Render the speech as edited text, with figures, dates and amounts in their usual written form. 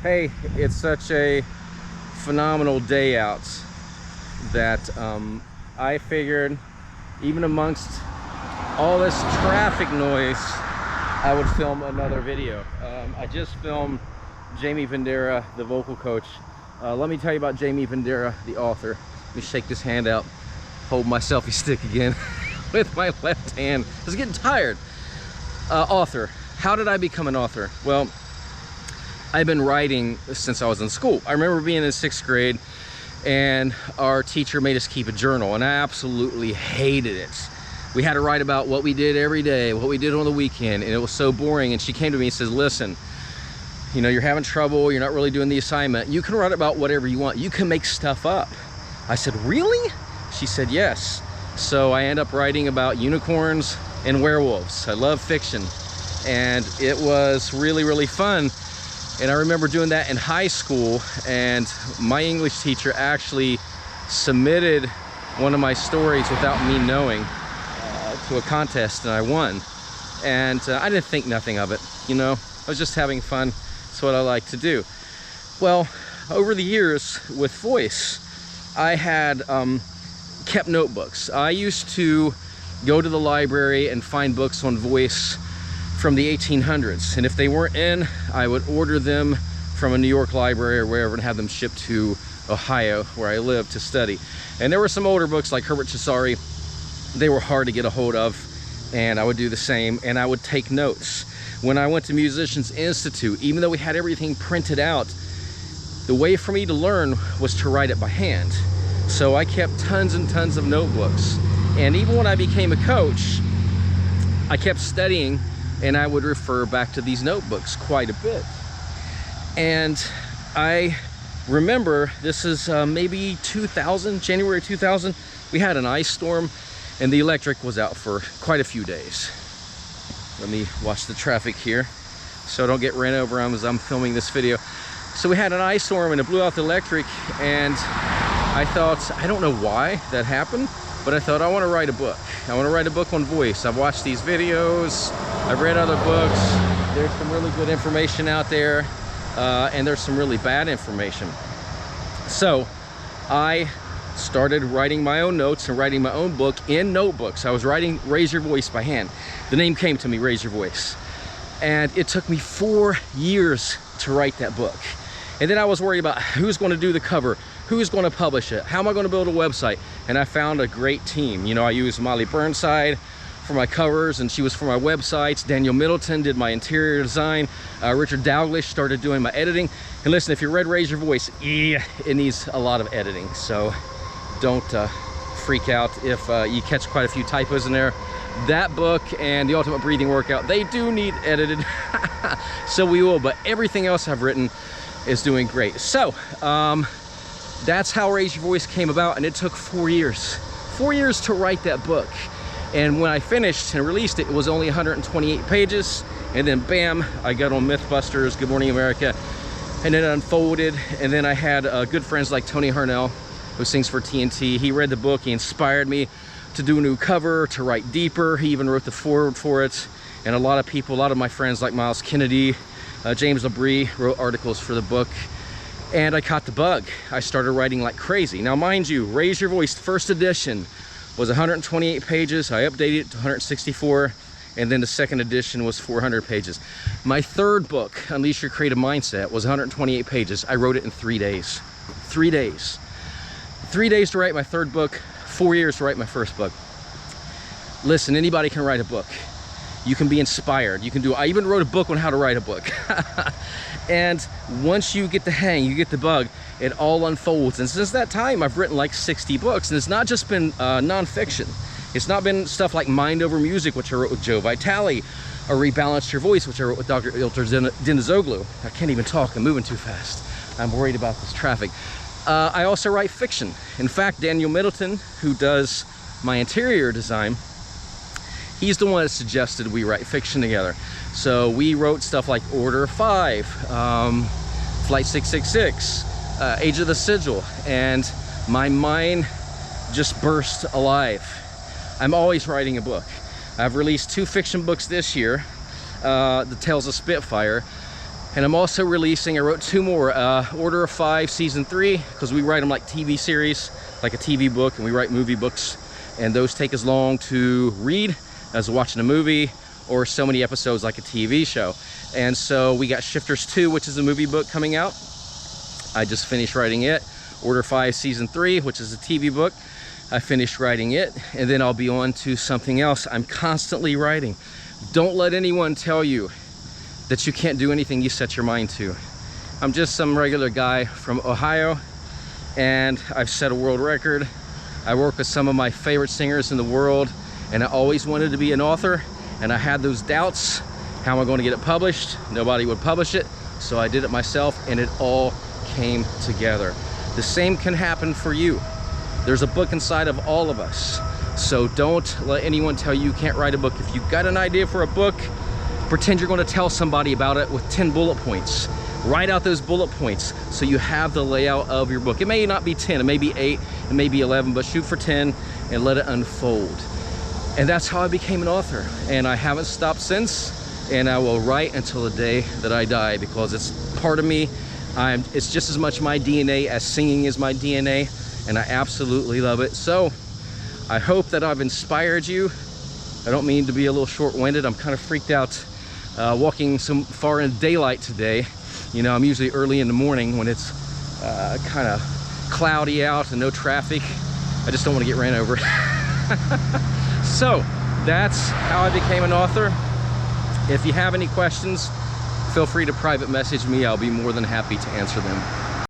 Hey, it's such a phenomenal day out that I figured, even amongst all this traffic noise, I would film another video. I just filmed Jaime Vendera, the vocal coach. Let me tell you about Jaime Vendera, the author. Let me shake this hand out, hold my selfie stick again with my left hand. I was getting tired. Author. How did I become an author? Well, I've been writing since I was in school. I remember being in 6th grade and our teacher made us keep a journal, and I absolutely hated it. We had to write about what we did every day, what we did on the weekend, and it was so boring. And she came to me and says, listen, you know, you're having trouble, you're not really doing the assignment. You can write about whatever you want. You can make stuff up. I said, really? She said, yes. So I end up writing about unicorns and werewolves. I love fiction. And it was really, really fun. And I remember doing that in high school, and my English teacher actually submitted one of my stories without me knowing to a contest, and I won. And I didn't think nothing of it, you know. I was just having fun. It's what I like to do. Well, over the years with voice, I had kept notebooks. I used to go to the library and find books on voice from the 1800s, and if they weren't in, I would order them from a New York library or wherever and have them shipped to Ohio, where I live, to study. And there were some older books like Herbert Cesari. They were hard to get a hold of, and I would do the same, and I would take notes. When I went to Musicians Institute, even though we had everything printed out, the way for me to learn was to write it by hand. So I kept tons and tons of notebooks. And even when I became a coach, I kept studying, and I would refer back to these notebooks quite a bit. And I remember, this is maybe 2000, January 2000, we had an ice storm and the electric was out for quite a few days. Let me watch the traffic here so I don't get ran over as I'm filming this video. So we had an ice storm and it blew out the electric, and I thought, I don't know why that happened, but I thought, I want to write a book. I want to write a book on voice. I've watched these videos, I've read other books. There's some really good information out there, and there's some really bad information. So I started writing my own notes and writing my own book in notebooks. I was writing Raise Your Voice by hand. The name came to me, Raise Your Voice. And it took me 4 years to write that book. And then I was worried about who's going to do the cover, who's going to publish it, how am I going to build a website? And I found a great team. You know, I used Molly Burnside for my covers, and she was for my websites. Daniel Middleton did my interior design. Richard Dalglish started doing my editing. And listen, if you read Raise Your Voice, it needs a lot of editing. So don't freak out if you catch quite a few typos in there. That book and the Ultimate Breathing Workout, they do need edited. So we will, but everything else I've written is doing great. So that's how Raise Your Voice came about, and it took 4 years. 4 years to write that book. And when I finished and released it, it was only 128 pages. And then bam, I got on Mythbusters, Good Morning America, and it unfolded. And then I had good friends like Tony Harnell, who sings for TNT. He read the book, he inspired me to do a new cover, to write deeper. He even wrote the foreword for it. And a lot of people, a lot of my friends like Miles Kennedy, James Labrie wrote articles for the book. And I caught the bug. I started writing like crazy. Now, mind you, Raise Your Voice, first edition, was 128 pages. I updated it to 164, and then the second edition was 400 pages. My third book, Unleash Your Creative Mindset, was 128 pages. I wrote it in 3 days. 3 days. 3 days to write my third book, 4 years to write my first book. Listen, anybody can write a book. You can be inspired. You can do, I even wrote a book on how to write a book. And once you get the hang, you get the bug, it all unfolds. And since that time, I've written like 60 books. And it's not just been nonfiction. It's not been stuff like Mind Over Music, which I wrote with Joe Vitale, or Rebalance Your Voice, which I wrote with Dr. İlter Denizoğlu. I can't even talk, I'm moving too fast. I'm worried about this traffic. I also write fiction. In fact, Daniel Middleton, who does my interior design, he's the one that suggested we write fiction together. So we wrote stuff like Order 5, Flight 666, Age of the Sigil, and my mind just burst alive. I'm always writing a book. I've released 2 fiction books this year, The Tales of Spitfire, And I'm also releasing, I wrote 2 more, Order of 5 season 3, because we write them like TV series, like a TV book, and we write movie books, and those take as long to read as watching a movie, or so many episodes like a TV show. And so we got Shifters 2, which is a movie book coming out. I just finished writing it. Order 5 season 3, which is a TV book. I finished writing it, and then I'll be on to something else. I'm constantly writing. Don't let anyone tell you that you can't do anything you set your mind to. I'm just some regular guy from Ohio, and I've set a world record. I work with some of my favorite singers in the world, and I always wanted to be an author, and I had those doubts. How am I going to get it published? Nobody would publish it, so I did it myself, and it all came together. The same can happen for you. There's a book inside of all of us, so don't let anyone tell you you can't write a book. If you've got an idea for a book, pretend you're going to tell somebody about it with 10 bullet points. Write out those bullet points so you have the layout of your book. It may not be 10, it may be 8, it may be 11, but shoot for 10 and let it unfold. And that's how I became an author, and I haven't stopped since, and I will write until the day that I die, because it's part of me. It's just as much my DNA as singing is my DNA, and I absolutely love it. So I hope that I've inspired you. I don't mean to be a little short-winded. I'm kind of freaked out walking so far in daylight today. You know, I'm usually early in the morning when it's kind of cloudy out and no traffic. I just don't want to get ran over. So that's how I became an author. If you have any questions, feel free to private message me. I'll be more than happy to answer them.